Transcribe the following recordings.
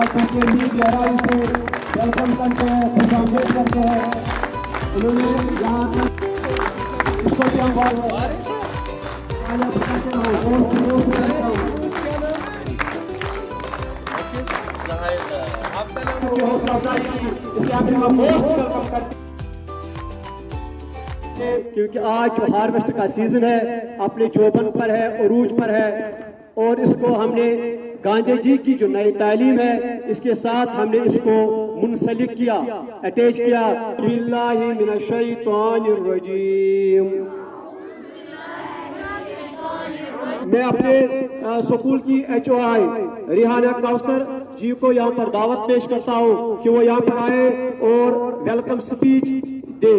के लिए गहराई से वेलकम करते हैं, खुशामदीद करते हैं। उन्होंने यहाँ इसको भी हम बहुत हौसला अफजाई की, इसलिए आप इनका मोस्ट वेलकम करते हैं, क्योंकि आज जो हार्वेस्ट का सीजन है अपने जोबन पर है, उरूज पर है, और इसको हमने गांधी जी की जो नई तालीम है इसके साथ हमने इसको मुंसलिक किया, अटैच किया। बिल्लाहि मिनश्शैतानिर रजीम। मैं अपने स्कूल की HOI रिहाना कौसर जी को यहाँ पर दावत पेश करता हूँ कि वो यहाँ पर आए और वेलकम स्पीच दे।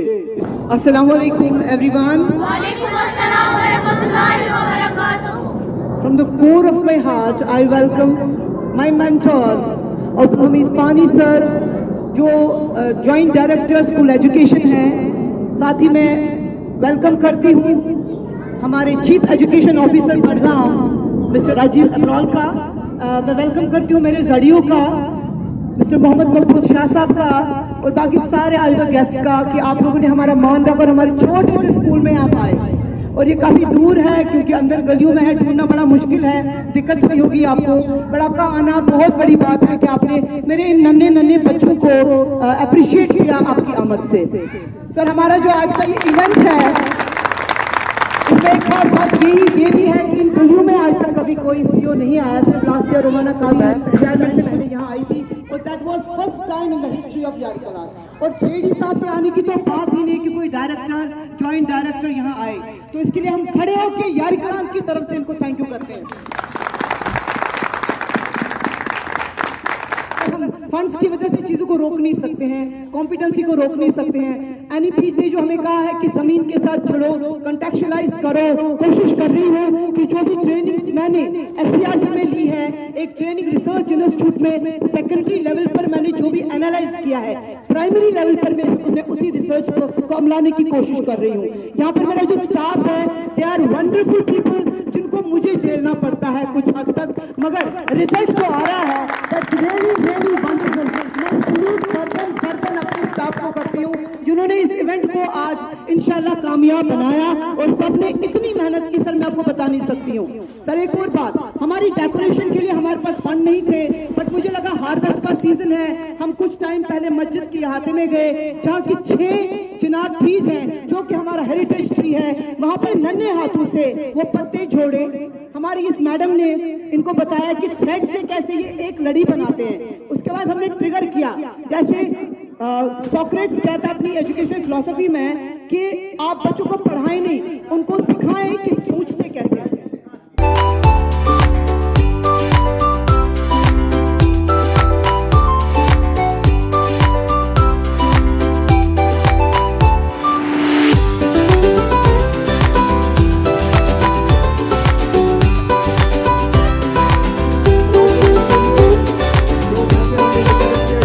अस्सलाम वालेकुम एवरीवन। वालेकुम अस्सलाम व रहमतुल्लाहि व बरकातहू। From the core of my heart, I welcome my mentor, Abdul Hamid Fani sir, जो जॉइंट डायरेक्टर स्कूल एजुकेशन हैं। साथ ही मैं वेलकम करती हूँ हमारे chief education officer Budgam mister Rajeev Abrol का। मैं वेलकम करती हूँ मेरे जड़ियों का मिस्टर मोहम्मद मकबूल शाह साहब का, और बाकी सारे आइवा गेस्ट का कि आप लोगों ने हमारा मान रखा और हमारे छोटे से स्कूल में आप आए। और ये काफी दूर है क्योंकि अंदर गलियों में है, ढूंढना बड़ा मुश्किल है, दिक्कत हुई होगी आपको, बट आपका आना बहुत बड़ी बात है कि आपने मेरे इन नन्हे नन्हे बच्चों को अप्रिशिएट किया आपकी आमद से। सर, हमारा जो आज का ये इवेंट है इसमें एक खास बात ये भी है कि इन गलियों में आज तक कभी कोई CEO नहीं आया। सिर्फ last year Romana Kazi retirement से पहले यहाँ आई थी, और that was first time in the history of Yarkalan. और JD साहब के आने की तो बात ही नहीं कि कोई डायरेक्टर, जॉइंट डायरेक्टर यहाँ आए, तो इसके लिए हम खड़े होकर यारकलान की तरफ से इनको थैंक यू करते हैं। हम फंड्स की वजह से चीजों को रोक नहीं सकते हैं, कॉम्पिटेंसी को रोक नहीं सकते हैं। NEP ने जो हमें कहा है कि जमीन के साथ जुड़ो, कंटेक्चुअलाइज करो, कोशिश कर रही हूँ कि जो भी ट्रेनिंग्स मैंने SCRT में ली है, एक ट्रेनिंग रिसर्च इंस्टीट्यूट में सेकेंडरी लेवल पर मैंने जो भी एनालाइज किया है, प्राइमरी लेवल पर मैं उसी रिसर्च को अमलाने की कोशिश कर रही हूँ। यहाँ पर मेरा जो स्टाफ है, दे आर वंडरफुल पीपल, जिनको मुझे झेलना पड़ता है कुछ हद तक, मगर रिजल्ट जो आ रहा है दैट्स रियली रियली वंडरफुल। मैं सलूट गर्दन अपने स्टाफ को करती हूँ जिन्होंने इस इवेंट को आज इंशाल्लाह कामयाब बनाया, और सबने इतनी मेहनत की, सर मैं आपको बता नहीं सकती हूँ। सर, एक और बात, हमारी डेकोरेशन के लिए हमारे पास फंड नहीं थे, बट मुझे लगा हार्वेस्ट का सीजन है, हम कुछ टाइम पहले मस्जिद के अहाते में गए जहाँ की 6 चिनार ट्रीज हैं जो कि हमारा हेरिटेज ट्री है, वहां पर नन्हे हाथों से वो पत्ते जोड़े। हमारी इस मैडम ने इनको बताया कि थ्रेड से कैसे ये एक लड़ी बनाते हैं। उसके बाद हमने ट्रिगर किया, जैसे सोक्रेट्स कहता है अपनी एजुकेशनल फिलॉसफी में कि आप बच्चों को पढ़ाएं नहीं, उनको सिखाएं कि सोचते कैसे हैं।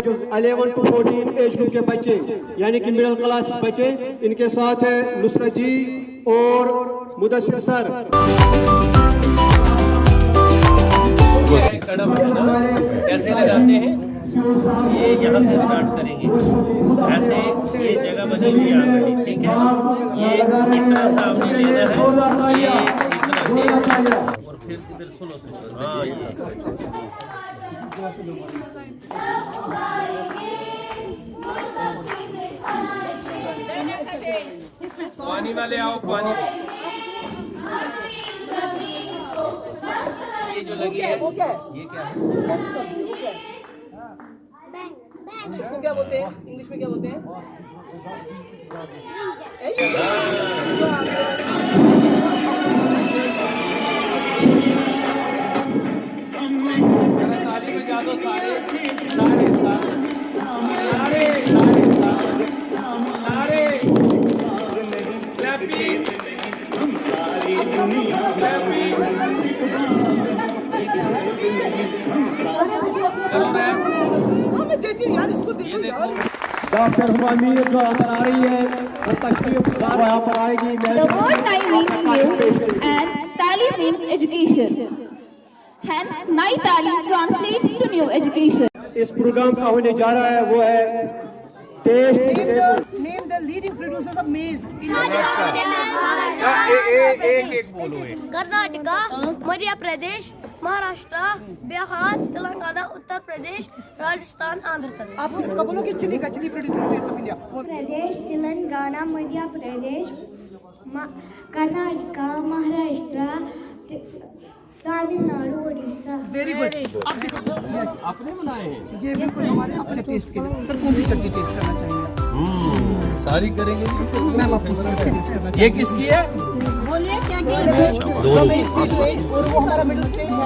जो 11 to 14 एज ग्रुप के बच्चे यानी कि मिडिल क्लास बच्चे, इनके साथ है नुसरत जी और मुदस्सिर सर। कदम कैसे लगाते हैं, ये यहाँ से स्टार्ट करेंगे, ऐसे ये जगह बनी हुई है ऑलरेडी, ठीक है, ये इतना सामने लेना है, ये इतना और फिर इधर स्लो से, हाँ ये पानी वाले आओ, पानी ये जो लगी है वो क्या है? ये क्या है? वो क्या है? इसको क्या बोलते हैं इंग्लिश में, क्या बोलते हैं? ताली में जा दो सारे डॉक्टर हुमामीर जो अंदर आ रही है वो तशरीफ यहाँ पर आएगी। The word Nai means new and Tali means education. Hence, Nai Tali translates to new education. इस प्रोग्राम का होने जा रहा है वो है test. Name the leading producers of maize in एक बोलो एक। कर्नाटका, मध्य प्रदेश, महाराष्ट्र, बिहार, तेलंगाना, उत्तर प्रदेश, राजस्थान, आंध्र प्रदेश। आप इसका बोलो कि chilli produce states of India. Pradesh, Telangana, Madhya Pradesh, Karnataka, Maharashtra, Tamil Nadu, Orissa. Very good. आप देखो आपने बनाए हैं? ये बिल्कुल हमारे अपने टेस्ट के लिए। सर कौन सी चटनी टेस्ट करना चाहिए? सारी करेंगे। मैम आपको टेस्ट करना चाहिए। ये किसकी है? बोलिए क्या और वो हमारा मिडिल स्टेज है।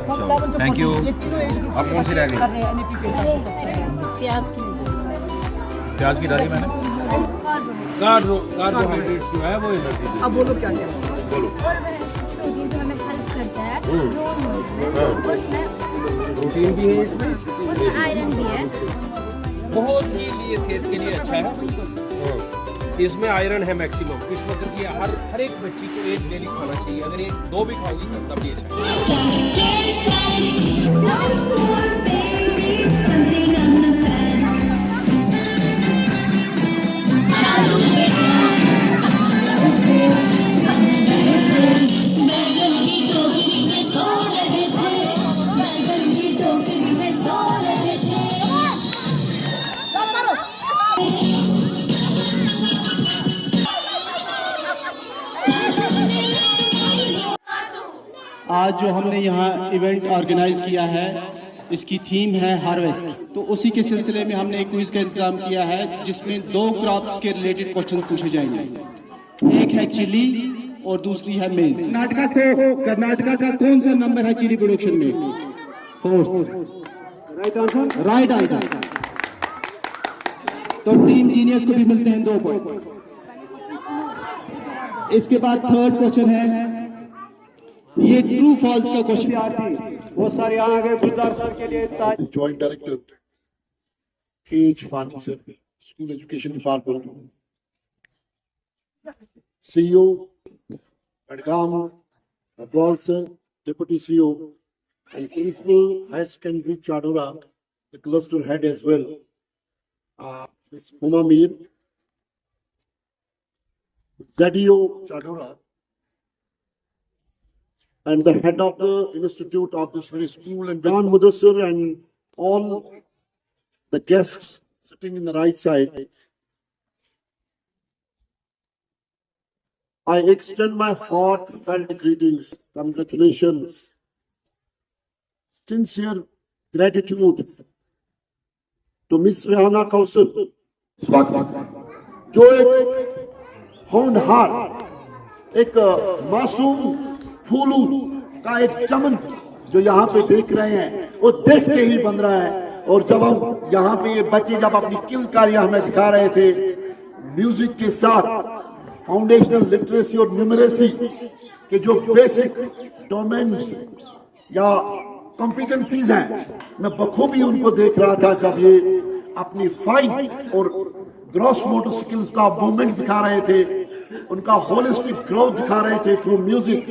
हम 11 to Thank you. 14 ये तीनों एज ग्रुप आप कौन सी रह गई? कर रहे हैं NEP के हिसाब से। प्याज की डाली मैंने। कार्बोहाइड्रेट्स जो है वो एनर्जी देती है। अब बोलो क्या क्या बोलो। और प्रोटीन जो हमें हेल्प करता है उसमें प्रोटीन भी है इसमें, उसमें आयरन भी है। बहुत ही लिए सेहत के लिए अच्छा है। इसमें आयरन है मैक्सिमम। इस वक्त की हर एक बच्ची को एक डेली खाना चाहिए। अगर एक दो भी खाओगी तब भी अच्छा है। आज जो हमने यहाँ इवेंट ऑर्गेनाइज किया है इसकी थीम है हार्वेस्ट। तो उसी के सिलसिले में हमने एक क्विज का इंतजाम किया है जिसमें 2 क्रॉप्स के रिलेटेड क्वेश्चन पूछे जाएंगे। एक है चिली और दूसरी है मेज। कर्नाटका का कौन सा नंबर है चिली प्रोडक्शन में? 4th। Right answer. तो टीम जीनियस को भी मिलते हैं 2 पॉइंट। इसके बाद 3rd क्वेश्चन है, ये ट्रू फॉल्स का क्वेश्चन। बहुत सारे यहाँ आगे गुलजार सर के लिए Joint Director, H. Fani sir, School Education Department, CEO, Adgam, Abdul sir, Deputy CEO, and Principal High Secondary Chadora, the cluster head as well, Ms. Huma Mir, Dadio Chadora, and the head of the institute of this very school, and John Mudassir, and all the guests sitting in the right side. I extend my heartfelt greetings, congratulations, sincere gratitude to Miss Rehana Kausal, जो एक होनहार, एक मासूम फूलू का एक चमन जो यहाँ पे देख रहे हैं वो देख के ही बन रहा है। और जब हम यहाँ पे ये बच्चे जब अपनी किलकारियां हमें दिखा रहे थे म्यूजिक के साथ, फाउंडेशनल लिटरेसी और न्यूमरेसी के जो बेसिक डोमेन्स या कॉम्पिटेंसीज हैं, मैं बखूबी उनको देख रहा था जब ये अपनी फाइन और ग्रॉस मोटर स्किल्स का मूवमेंट दिखा रहे थे, उनका होलिस्टिक ग्रोथ दिखा रहे थे थ्रू म्यूजिक।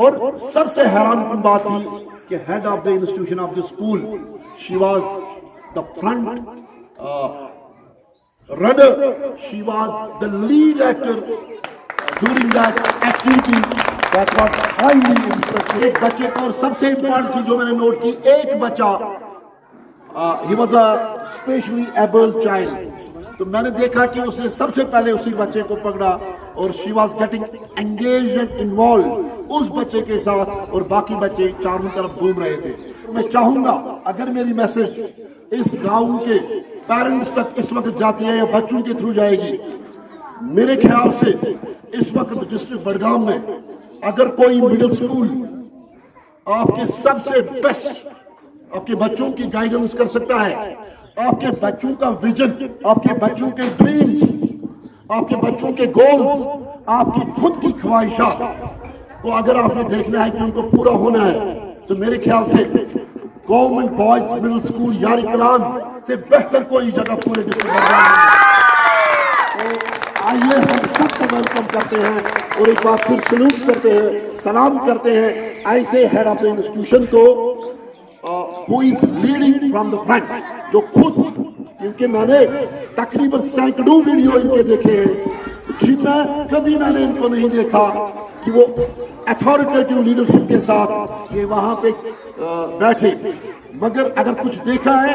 और सबसे हैरानकुन बात थी कि head of the institution of the school, she was the front runner, she was the lead actor during that activity that was highly interesting. एक बच्चे को, और सबसे इंपॉर्टेंट चीज जो मैंने नोट की, एक बच्चा he was a specially abled child, तो मैंने देखा कि उसने सबसे पहले उसी बच्चे को पकड़ा और she was getting engaged and involve उस बच्चे के साथ, और बाकी बच्चे चारों तरफ घूम रहे थे। मैं चाहूंगा अगर मेरी मैसेज इस गांव के पेरेंट्स तक इस वक्त जाती है या बच्चों के थ्रू जाएगी, मेरे ख्याल से इस वक्त डिस्ट्रिक्ट बड़गाम में अगर कोई मिडिल स्कूल आपके सबसे बेस्ट आपके बच्चों की गाइडेंस कर सकता है, आपके बच्चों का विजन, आपके बच्चों के ड्रीम्स, आपके बच्चों के गोल्स, आपकी खुद की ख्वाहिशात को अगर आपने देखना है कि उनको पूरा होना है, तो मेरे ख्याल से गवर्नमेंट बॉयज मिडिल स्कूल यारी कलाम से बेहतर कोई जगह पूरे डिस्ट्रिक्ट में नहीं। तो आइए हम सबको वेलकम करते हैं और एक बार फिर सलूट करते हैं, सलाम करते हैं ऐसे हेड ऑफ द इंस्टीट्यूशन को। who is leading from the front, जो खुद, क्योंकि मैंने तकरीबन सैकड़ों वीडियो इनके देखे हैं जिनमें कभी मैंने इनको नहीं देखा कि वो अथॉरिटेटिव लीडरशिप के साथ ये वहां पे बैठे, मगर अगर कुछ देखा है,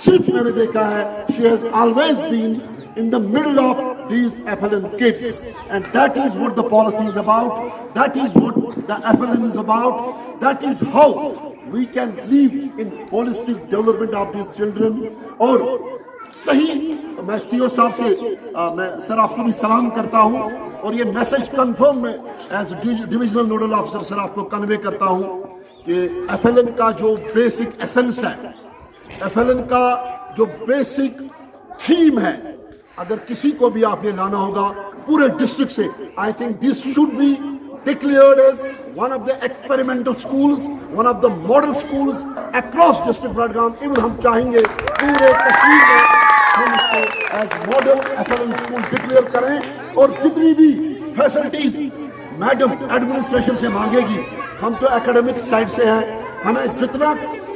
सिर्फ मैंने देखा है, she has always been in the middle of these FLN kids, and that is what the policy is about, that is what the FLN is about, that is how we can live in holistic development of these children. और सही, मैं CO साहब से मैं sir आपको भी सलाम करता हूं और ये मैसेज कंफर्म मैं as divisional nodal officer sir आपको कन्वे करता हूं कि FLN का जो बेसिक एसेंस है, FLN का जो बेसिक थीम है, अगर किसी को भी आपने लाना होगा पूरे डिस्ट्रिक्ट से, I think this should be declared as one of the experimental schools, one of the model schools across district Budgam. Even हम चाहेंगे पूरे कश्मीर में हम इसको as model FLN school declare करें और जितनी भी फैसिलिटीज मैडम एडमिनिस्ट्रेशन से मांगेगी, हम तो एकेडमिक साइड से हैं, हमें जितना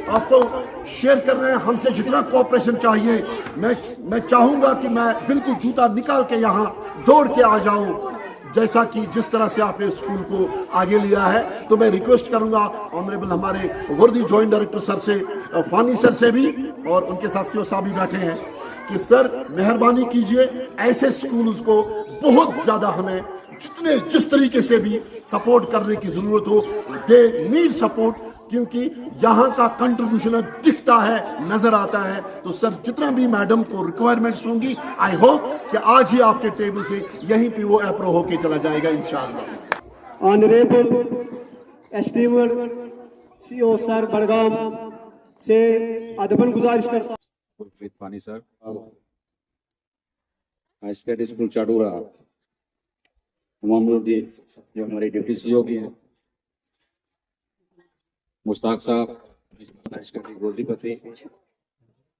आपको शेयर कर रहे हैं, हमसे जितना कोऑपरेशन चाहिए, मैं चाहूंगा कि मैं बिल्कुल जूता निकाल के यहाँ दौड़ के आ जाऊं, जैसा कि जिस तरह से आपने स्कूल को आगे लिया है। तो मैं रिक्वेस्ट करूंगा ऑनरेबल हमारे वर्दी जॉइंट डायरेक्टर सर से, फानी सर से भी, और उनके साथ सीओ साहब भी बैठे हैं, कि सर मेहरबानी कीजिए, ऐसे स्कूल्स को बहुत ज्यादा हमें जिस तरीके से भी सपोर्ट करने की जरूरत हो, दे नीड सपोर्ट, क्योंकि यहाँ का कंट्रीब्यूशन दिखता है, नजर आता है। तो सर जितना भी मैडम को रिक्वायरमेंट्स होंगी, आई होप कि आज ही आपके टेबल से यहीं पे वो अप्रूव होके चला जाएगा इंशाअल्लाह। Honourable esteemed CO sir Budgam से अदबन गुजारिश करता हूं। पानी sir, high state school Chadoora, जो हमारे डिप्टी सीओ भी हैं, मुश्ताक साहब, गोल्डीपति,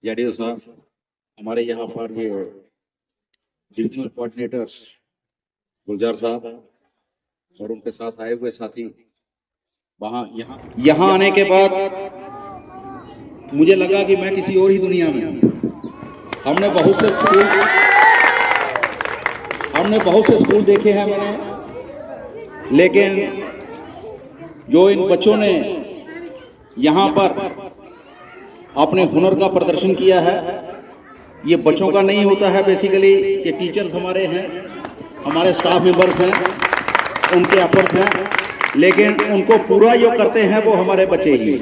जेडीओ साहब, हमारे यहाँ पर ये डिविजनल कोऑर्डिनेटर्स गुलजार साहब और उनके साथ आए हुए साथी, वहाँ यहाँ आने के बाद मुझे लगा कि मैं किसी और ही दुनिया में हूँ। हमने बहुत से स्कूल देखे हैं मैंने, लेकिन जो इन बच्चों ने यहाँ पर अपने हुनर का प्रदर्शन किया है, ये बच्चों का नहीं होता है बेसिकली, ये टीचर्स हमारे हैं, हमारे स्टाफ मेंबर्स हैं, उनके एफर्ट्स हैं, लेकिन उनको पूरा जो करते हैं वो हमारे बच्चे ही।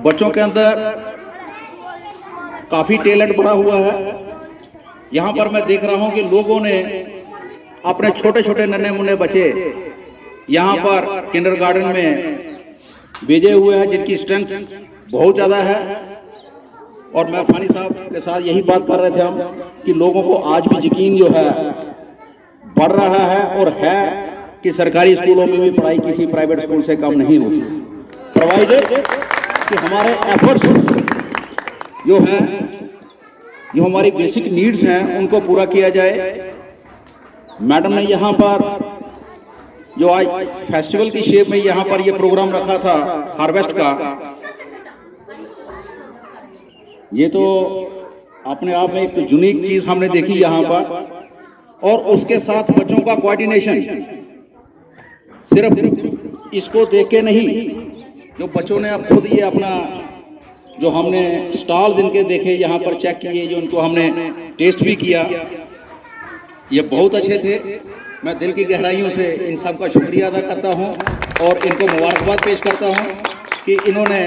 बच्चों के अंदर काफी टैलेंट बढ़ा हुआ है। यहाँ पर मैं देख रहा हूँ कि लोगों ने अपने छोटे छोटे नन्हे मुन्ने बच्चे यहाँ पर किंडरगार्टन में भेजे हुए हैं, जिनकी स्ट्रेंथ बहुत ज्यादा है। और मैं फानी साहब के साथ यही बात कर रहे थे हम, कि लोगों को आज भी यकीन जो है बढ़ रहा है, और है कि सरकारी स्कूलों में भी पढ़ाई किसी प्राइवेट स्कूल से कम नहीं होती, प्रोवाइडेड कि हमारे एफर्ट्स जो हैं, जो हमारी बेसिक नीड्स हैं, उनको पूरा किया जाए। मैडम ने यहाँ पर जो आज फेस्टिवल की शेप में यहाँ पर ये प्रोग्राम रखा था हार्वेस्ट का, ये तो अपने आप में एक यूनिक चीज हमने देखी यहाँ पर। और उसके साथ बच्चों का कोऑर्डिनेशन, सिर्फ इसको देख के नहीं, जो बच्चों ने अब खुद ये अपना जो हमने स्टॉल्स इनके देखे यहाँ पर चेक किए, जो उनको हमने टेस्ट भी किया, ये बहुत अच्छे थे। मैं दिल की गहराइयों से इन सब का शुक्रिया अदा करता हूँ और इनको मुबारकबाद पेश करता हूँ कि इन्होंने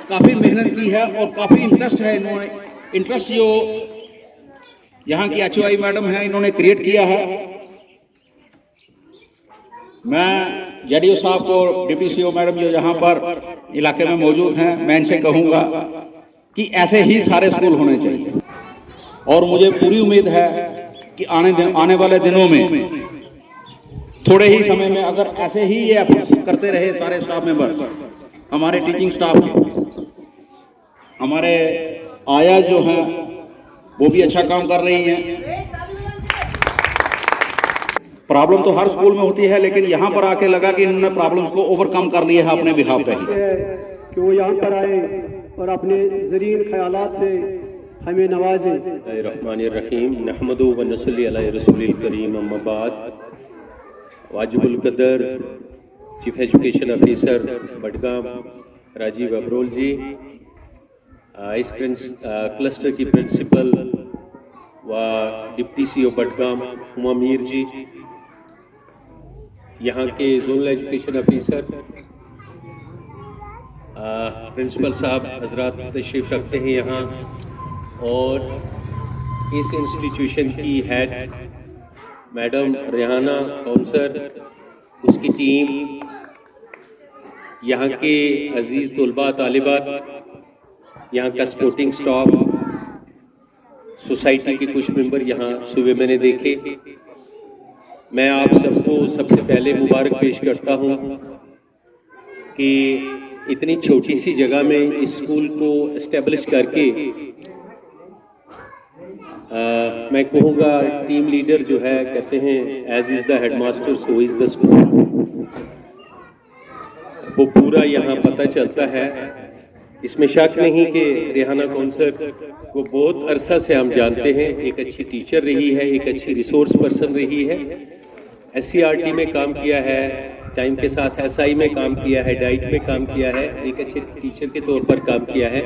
काफ़ी मेहनत की है और काफ़ी इंटरेस्ट है, इन्होंने इंटरेस्ट जो यहाँ की HOI मैडम है इन्होंने क्रिएट किया है। मैं जेडीओ साहब को, डिप्टी सीओ मैडम जो यहाँ पर इलाके में मौजूद हैं, मैं इनसे कहूँगा कि ऐसे ही सारे स्कूल होने चाहिए। और मुझे पूरी उम्मीद है कि आने वाले दिनों में, थोड़े ही समय में, अगर ऐसे ही ये एफर्ट्स करते रहे सारे स्टाफ मेंबर्स, हमारे टीचिंग स्टाफ, हमारे आया जो हैं वो भी अच्छा काम कर रही हैं। प्रॉब्लम तो हर स्कूल में होती है, लेकिन यहाँ पर आके लगा कि इन्होंने प्रॉब्लम्स को ओवरकम कर लिया है अपने बिहाफ पे ही। कि वो यहाँ पर आए और अपने ज़रीन ख्यालात से हमें नवाजें। रहमानिर्रहीम नहमदु व नसल्ली अला रसूलिल करीम अम्मा बाद। वाजिबुल कदर chief education officer Budgam Rajiv Abrol ji, इस क्लस्टर की प्रिंसिपल व डिप्टी सीओ बडगाम हुमा मीर जी, यहाँ के जोनल एजुकेशन ऑफिसर, प्रिंसिपल साहब हजरात तशरीफ़ रखते हैं यहाँ, और इस इंस्टीट्यूशन की हेड मैडम रेहाना कौंसर, उसकी टीम, यहाँ के अजीज़ तलबा तालिबात, यहाँ का स्पोर्टिंग स्टाफ, सोसाइटी के कुछ मेंबर यहाँ सुबह मैंने देखे। मैं आप सबको सबसे पहले मुबारक पेश करता हूँ कि इतनी छोटी सी जगह में इस स्कूल को इस्टेब्लिश करके मैं कहूँगा टीम लीडर जो है, कहते हैं as is the headmaster so is the school, वो पूरा यहाँ पता चलता है। इसमें शक नहीं कि रेहाना कौंसर को बहुत अरसा से हम जानते हैं, एक अच्छी टीचर रही है, एक अच्छी रिसोर्स पर्सन रही है, SCRT में काम किया है, टाइम के साथ SI में काम किया है, डाइट में काम किया है, एक अच्छे टीचर के तौर पर काम किया है।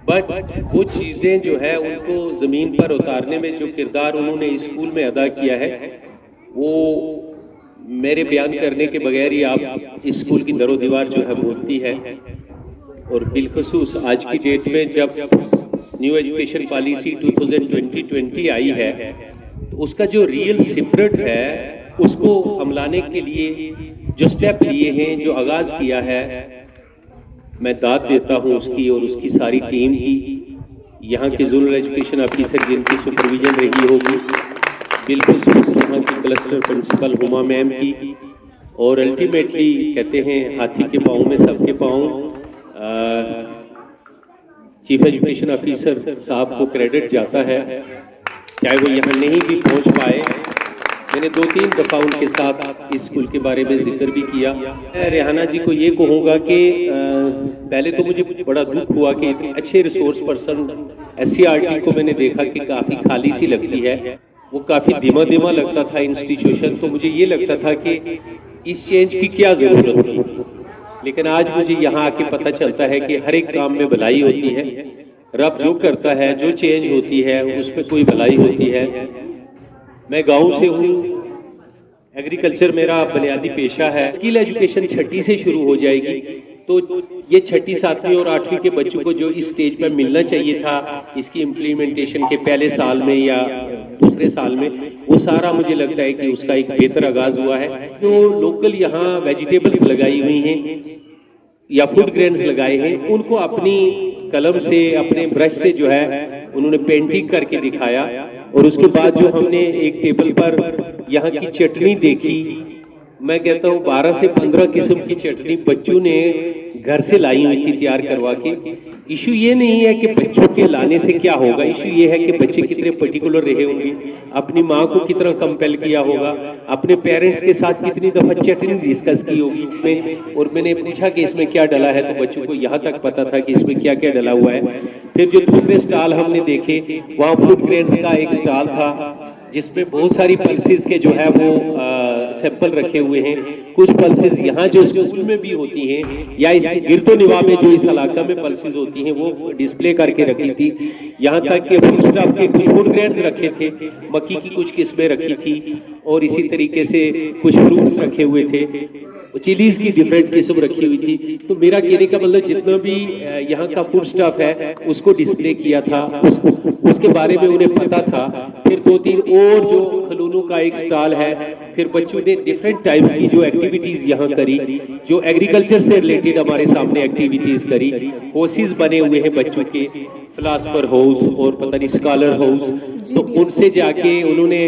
बट वो चीज़ें जो है उनको ज़मीन पर उतारने में जो किरदार उन्होंने इस स्कूल में अदा किया है, वो मेरे बयान करने के बगैर ही आप इस स्कूल की दरो दीवार जो है बोलती है। और बिलखुसूस आज की डेट में जब न्यू एजुकेशन पॉलिसी 2020 आई है, तो उसका जो रियल स्पिरिट है उसको हमलाने के लिए जो स्टेप लिए हैं, जो आगाज किया है, मैं दाद देता हूं उसकी और उसकी सारी टीम की। यहाँ के जोनल एजुकेशन ऑफिसर जिनकी सुपरविजन रही होगी, बिल्कुल यहाँ की क्लस्टर प्रिंसिपल हुमा मैम की, और अल्टीमेटली कहते हैं हाथी के पाँव में सबके पाँव, चीफ एजुकेशन ऑफिसर साहब को क्रेडिट जाता है, चाहे वो यहाँ नहीं भी पहुँच पाए। मैंने 2-3 दफ़ा उनके साथ इस स्कूल के बारे में जिक्र भी किया। मैं रेहाना जी को ये कहूँगा कि पहले तो मुझे बड़ा दुख हुआ कि इतने अच्छे रिसोर्स पर्सन SCRT को मैंने देखा कि काफ़ी खाली सी लगती है, वो काफ़ी धीमा धीमा लगता था इंस्टीट्यूशन। तो मुझे ये लगता था कि इस चेंज की क्या ज़रूरत थी, लेकिन आज मुझे यहाँ आके पता चलता है कि हर एक काम में भलाई होती है। रब जो करता है, जो चेंज होती है, उसमें कोई भलाई होती है। मैं गांव से हूँ, एग्रीकल्चर मेरा बुनियादी पेशा है। स्किल एजुकेशन 6ठी से शुरू हो जाएगी, तो ये 6ठी, 7वीं और 8वीं के बच्चों को जो इस स्टेज पर मिलना चाहिए था इसकी इम्प्लीमेंटेशन के पहले साल में या दूसरे साल में, वो सारा मुझे लगता है कि उसका एक बेहतर आगाज हुआ है। जो लोकल यहाँ वेजिटेबल्स लगाई हुई हैं या फूड ग्रेन्स लगाए हैं, उनको अपनी कलम से, अपने ब्रश से जो है उन्होंने पेंटिंग करके दिखाया। और उसके बाद जो हमने एक टेबल पर यहाँ की चटनी देखी, मैं कहता हूँ 12 से 15 किस्म की चटनी बच्चों ने घर से लाई हुई थी तैयार करवा के। इशू ये नहीं है कि बच्चों के लाने से क्या होगा, इशू ये है कि बच्चे कितने पर्टिकुलर रहे होंगे, अपनी माँ को कितना कंपेल किया होगा, अपने पेरेंट्स के साथ कितनी दफ़ा चटनी डिस्कस की होगी। और मैंने पूछा कि इसमें क्या डला है, तो बच्चों को यहाँ तक पता था कि इसमें क्या क्या डला हुआ है। फिर जो दूसरे स्टॉल हमने देखे, वहाँ फूड ग्रेन्स का एक स्टॉल था जिसमें बहुत सारी पल्सेस के जो है वो सैंपल रखे हुए हैं। कुछ पल्सेस यहाँ जो स्कूल में भी होती हैं या इस गिरदो निवा में जो इस इलाका में पल्सेस होती हैं वो डिस्प्ले करके रखी थी। यहाँ तक के फूड स्टॉफ के कुछ फूड ग्रेन्स रखे थे, मक्की की कुछ किस्में रखी थी, और इसी तरीके से कुछ फ्रूट्स रखे हुए थे, चिलीज की डिफरेंट किस्म रखी हुई थी। तो मेरा कहने का मतलब जितना भी यहाँ का फूड स्टॉफ है उसको डिस्प्ले किया था, उसके बारे में उन्हें पता था। फिर 2-3 और जो खलूनों का एक स्टॉल है, फिर बच्चों ने डिफरेंट टाइप्स की जो एक्टिविटीज यहाँ करी, जो एग्रीकल्चर से रिलेटेड हमारे सामने एक्टिविटीज करी। हाउसेस बने हुए हैं बच्चों के, फिलासफर हाउस और पता नहीं स्कॉलर हाउस, तो उनसे जाके उन्होंने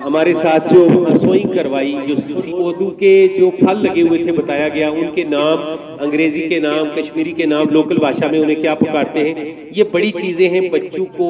हमारे साथ जो सोइंग करवाई, जो पौधों के जो फल लगे हुए थे बताया गया, उनके नाम, अंग्रेजी के नाम, कश्मीरी के नाम, लोकल भाषा में उन्हें क्या पुकारते हैं, ये बड़ी चीजें हैं बच्चों को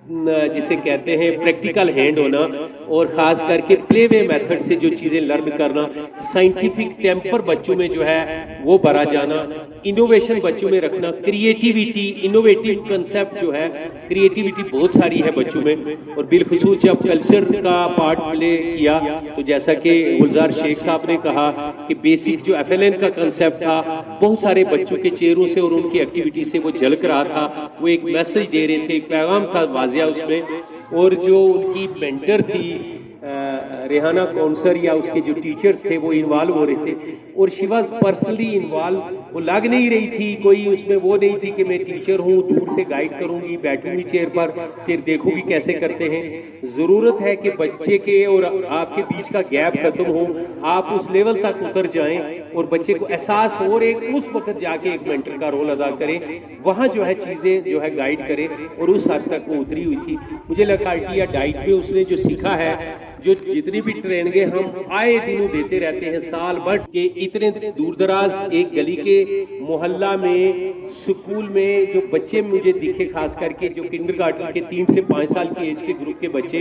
जिसे कहते हैं प्रैक्टिकल हैंड होना, और ख़ास करके प्ले वे मेथड से जो चीज़ें लर्न करना, साइंटिफिक टेम्पर बच्चों में जो है वो भरा जाना, इनोवेशन बच्चों में रखना, क्रिएटिविटी, इनोवेटिव कंसेप्ट जो है, क्रिएटिविटी बहुत सारी है बच्चों में। और बिलखुसूस जब कल्चर का पार्ट प्ले किया तो जैसा कि गुलजार शेख साहब ने कहा कि बेसिक जो FLN का कंसेप्ट था बहुत सारे बच्चों के चेहरों से और उनकी एक्टिविटी से वो झलक रहा था, वो एक मैसेज दे रहे थे, एक पैगाम था वाजिया उसमें। और जो उनकी मेंटर थी रेहाना कौंसर या उसके जो टीचर्स थे वो इन्वॉल्व हो रहे थे, और शी वाज पर्सनली इन्वॉल्व। वो लग नहीं रही थी कोई उसमें वो नहीं थी कि मैं टीचर हूँ, दूर से गाइड करूंगी, बैठूंगी चेयर पर, फिर देखूंगी कैसे करते हैं। ज़रूरत है कि बच्चे के और आपके बीच का गैप खत्म हो, आप उस लेवल तक उतर जाएं और बच्चे को एहसास हो और एक उस वक्त जाके एक मेंटर का रोल अदा करें, वहाँ जो है चीज़ें जो है गाइड करें। और उस हद तक वो उतरी हुई थी। मुझे लगा आर्टिया डाइट में उसने जो सीखा है, जो जितनी भी ट्रेनिंगें हम आए दिनों देते रहते हैं साल भर के, इतने दूर दराज एक गली के मोहल्ला में, स्कूल में जो बच्चे मुझे दिखे, खास करके जो किंडरगार्टन के 3 से 5 साल की एज के ग्रुप के बच्चे,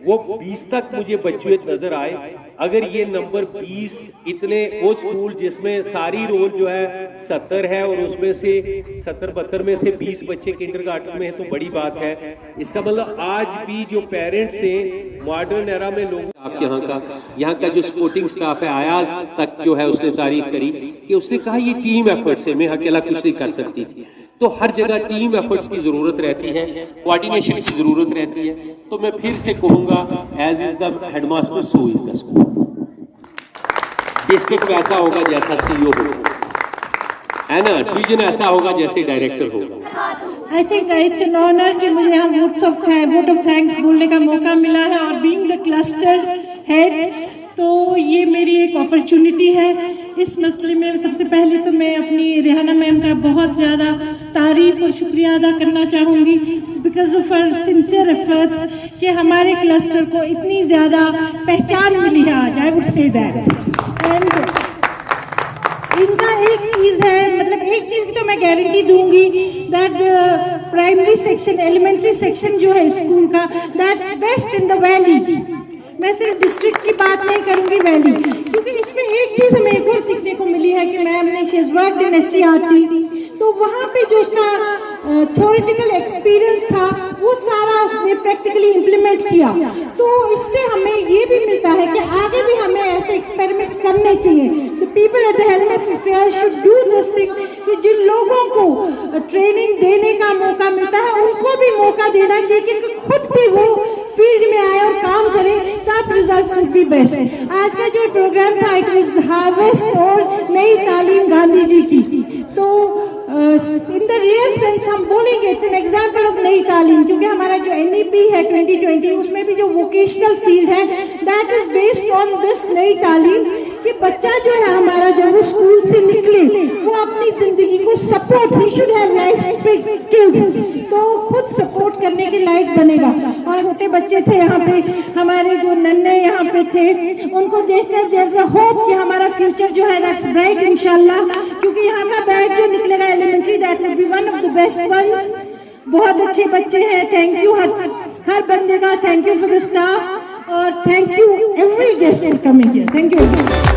वो 20 तक मुझे बच्चे नजर आए। अगर ये नंबर 20 इतने, वो स्कूल जिसमें सारी रोल जो है 70 है और उसमें से 70-72 में से 20 बच्चे किंडरगार्टन में है तो बड़ी बात है। इसका मतलब आज भी जो पेरेंट्स हैं मॉडर्न एरा में लोग, आप यहाँ का जो स्पोर्टिंग स्टाफ है, आयाज तक जो है उसने तारीफ करी कि उसने कहा ये टीम एफर्ट से, मैं अकेला कुछ नहीं कर सकती थी। तो हर जगह टीम एफर्ट्स की जरूरत रहती है, कोऑर्डिनेशन की जरूरत रहती है। तो मैं फिर से कहूंगा, as is the headmaster so is the school. District वैसा होगा जैसा CEO होगा, है ना, डिवीजन ऐसा होगा जैसे डायरेक्टर होगा। I think it's an honour कि मुझे यहाँ वोट ऑफ थैंक्स बोलने का मौका मिला है, और बीइंग द क्लस्टर हेड तो ये मेरी एक अपॉर्चुनिटी है। इस मसले में सबसे पहले तो मैं अपनी रेहाना मैम का बहुत ज़्यादा तारीफ और शुक्रिया अदा करना चाहूँगी, because of her sincere efforts कि हमारे क्लस्टर को इतनी ज़्यादा पहचान मिली है आज। I would say that. And इनका एक चीज़ है, मतलब एक चीज़ की तो मैं गारंटी दूंगी, that primary section, elementary section जो है स्कूल का, that's best in the valley. मैं सिर्फ डिस्ट्रिक्ट की बात नहीं करूंगी, वैली, क्योंकि इसमें एक चीज़ हमें एक और सीखने को मिली है कि मैम ने शेजवार्ड इन SCRT, तो वहाँ पे जो उसका थ्योरेटिकल एक्सपीरियंस था वो सारा उसने प्रैक्टिकली इम्प्लीमेंट किया। तो इससे हमें ये भी मिलता है कि आगे भी हमें ऐसे एक्सपेरिमेंट्स करने चाहिए। The people at the helm of affairs should do this thing, कि जिन लोगों को ट्रेनिंग देने का मौका मिलता है उनको भी मौका देना चाहिए कि खुद भी वो फील्ड में आए और काम करें, तब रिजल्ट्स विल बी बेस्ट। आज का जो प्रोग्राम था, इट वाज हार्वेस्ट और नई तालीम गांधी जी की। तो इन द रियल सेंस हम बोलेंगे इट्स एन एग्जाम्पल ऑफ नई तालीम, क्योंकि हमारा जो NEP है 2020 उसमें भी जो वोकेशनल फील्ड है that is based on this नई तालीम, कि बच्चा जो है हमारा जब वो स्कूल से निकले वो अपनी जिंदगी को support, he should have life skills, तो खुद सपोर्ट करने के लायक बनेगा। और छोटे बच्चे थे यहाँ पे, हमारे जो नन्हे यहाँ पे थे, उनको देखकर देयर इज अ होप कि हमारा फ्यूचर जो है दैट्स ब्राइट इंशाल्लाह, क्योंकि यहाँ का बैच जो निकलेगा elementary that will be one of the best ones. बहुत अच्छे बच्चे हैं। थैंक यू हर बंदे का, thank you for the staff, और thank you every guest for coming here. Thank you.